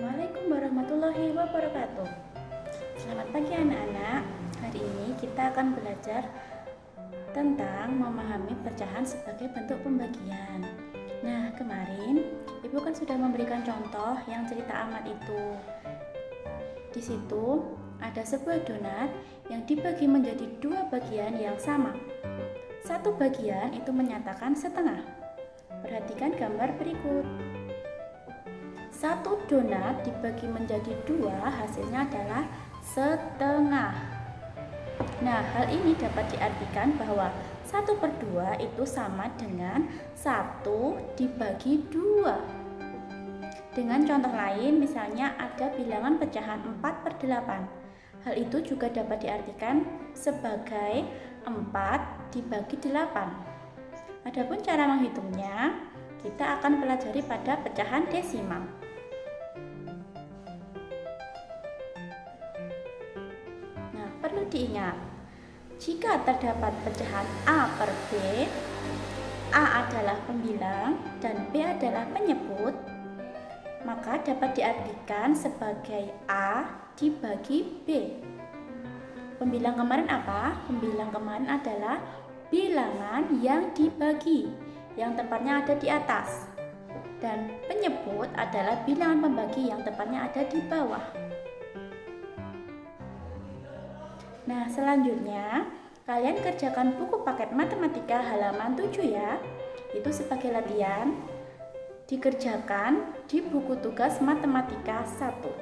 Assalamualaikum warahmatullahi wabarakatuh. Selamat pagi anak-anak. Hari ini kita akan belajar tentang memahami pecahan sebagai bentuk pembagian. Nah, kemarin Ibu kan sudah memberikan contoh yang cerita amat itu. Di situ ada sebuah donat yang dibagi menjadi dua bagian yang sama. Satu bagian itu menyatakan setengah. Perhatikan gambar berikut. Satu donat dibagi menjadi dua, hasilnya adalah setengah. Nah, hal ini dapat diartikan bahwa 1/2 itu sama dengan 1 dibagi 2. Dengan contoh lain, misalnya ada bilangan pecahan 4/8. Hal itu juga dapat diartikan sebagai 4 dibagi 8. Adapun cara menghitungnya, kita akan pelajari pada pecahan desimal. Perlu diingat, jika terdapat pecahan A per B, A adalah pembilang dan B adalah penyebut, maka dapat diartikan sebagai A dibagi B. Pembilang kemarin apa? Pembilang kemarin adalah bilangan yang dibagi, yang tepatnya ada di atas. Dan penyebut adalah bilangan pembagi yang tepatnya ada di bawah. Nah, selanjutnya kalian kerjakan buku paket matematika halaman 7 ya. Itu sebagai latihan dikerjakan di buku tugas matematika 1.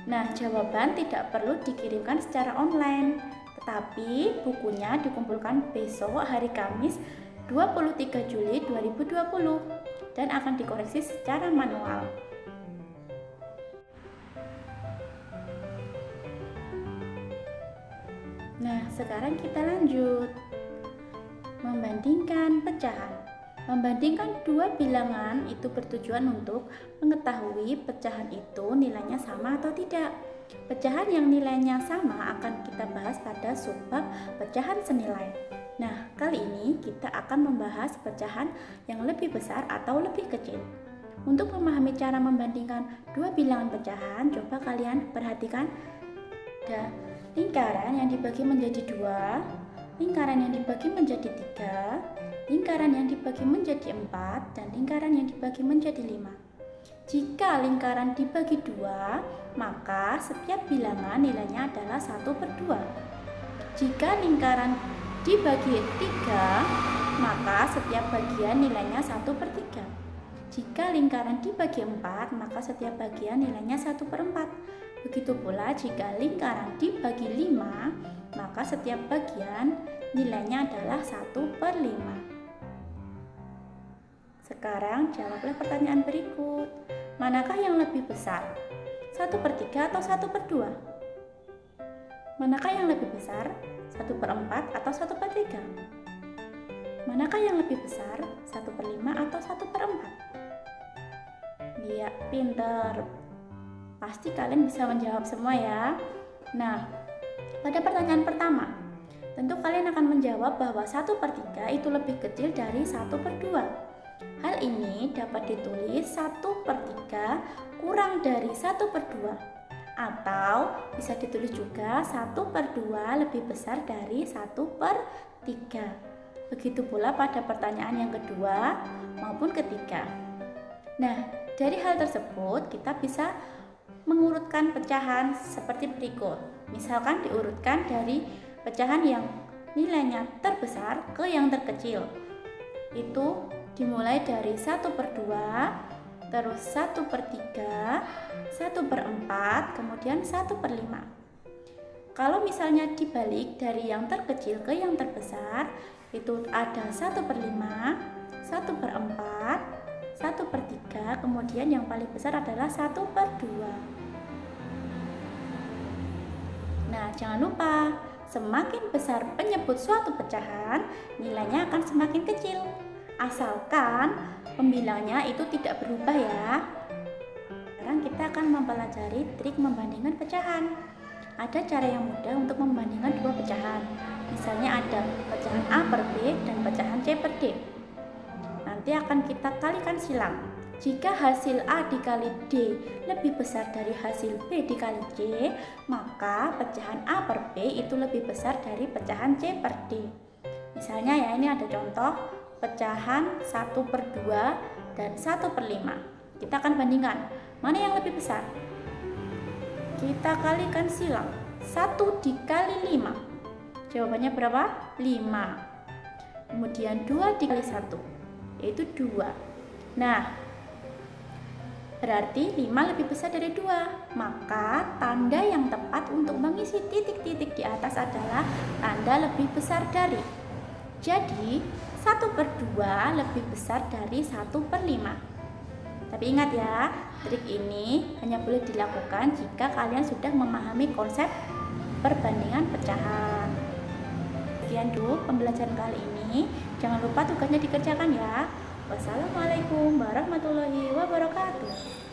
Nah, jawaban tidak perlu dikirimkan secara online, tetapi bukunya dikumpulkan besok hari Kamis 23 Juli 2020 dan akan dikoreksi secara manual. Nah, sekarang kita lanjut. Membandingkan pecahan. Membandingkan dua bilangan itu bertujuan untuk mengetahui pecahan itu nilainya sama atau tidak. Pecahan yang nilainya sama akan kita bahas pada subbab pecahan senilai. Nah, kali ini kita akan membahas pecahan yang lebih besar atau lebih kecil. Untuk memahami cara membandingkan dua bilangan pecahan, coba kalian perhatikan ada lingkaran yang dibagi menjadi 2, lingkaran yang dibagi menjadi 3, lingkaran yang dibagi menjadi 4, dan lingkaran yang dibagi menjadi 5. Jika lingkaran dibagi 2, maka setiap bilangan nilainya adalah 1/2. Jika lingkaran dibagi 3, maka setiap bagian nilainya 1/3. Jika lingkaran dibagi 4, maka setiap bagian nilainya 1/4. Begitu pula jika lingkaran dibagi 5, maka setiap bagian nilainya adalah 1/5. Sekarang jawablah pertanyaan berikut. Manakah yang lebih besar? 1/3 atau 1/2? Manakah yang lebih besar? 1/4 atau 1/3? Manakah yang lebih besar? 1/5 atau 1/4? Iya, pinter. Pasti kalian bisa menjawab semua ya. Nah, pada pertanyaan pertama, tentu kalian akan menjawab bahwa 1/3 itu lebih kecil dari 1/2. Hal ini dapat ditulis 1/3 kurang dari 1/2. Atau bisa ditulis juga 1/2 lebih besar dari 1/3. Begitu pula pada pertanyaan yang kedua maupun ketiga. Nah, dari hal tersebut kita bisa mengurutkan pecahan seperti berikut. Misalkan diurutkan dari pecahan yang nilainya terbesar ke yang terkecil. Itu dimulai dari 1/2, terus 1/3, 1/4, kemudian 1/5. Kalau misalnya dibalik dari yang terkecil ke yang terbesar, itu ada 1/5, 1/4, 1/3, kemudian yang paling besar adalah 1/2. Nah, jangan lupa, semakin besar penyebut suatu pecahan, nilainya akan semakin kecil. Asalkan pembilangnya itu tidak berubah ya. Sekarang kita akan mempelajari trik membandingkan pecahan. Ada cara yang mudah untuk membandingkan dua pecahan. Misalnya ada pecahan A per B dan pecahan C per D. Nanti akan kita kalikan silang. Jika hasil A dikali D lebih besar dari hasil B dikali C, maka pecahan A per B itu lebih besar dari pecahan C per D. Misalnya ya, ini ada contoh pecahan 1/2 dan 1/5. Kita akan bandingkan, mana yang lebih besar? Kita kalikan silang, 1 dikali 5. Jawabannya berapa? 5. Kemudian 2 dikali 1, yaitu 2. Nah, berarti 5 lebih besar dari 2. Maka tanda yang tepat untuk mengisi titik-titik di atas adalah tanda lebih besar dari. Jadi 1/2 lebih besar dari 1/5. Tapi ingat ya, trik ini hanya boleh dilakukan jika kalian sudah memahami konsep perbandingan pecahan. Sekian dulu pembelajaran kali ini. Jangan lupa tugasnya dikerjakan ya. Wassalamualaikum warahmatullahi wabarakatuh.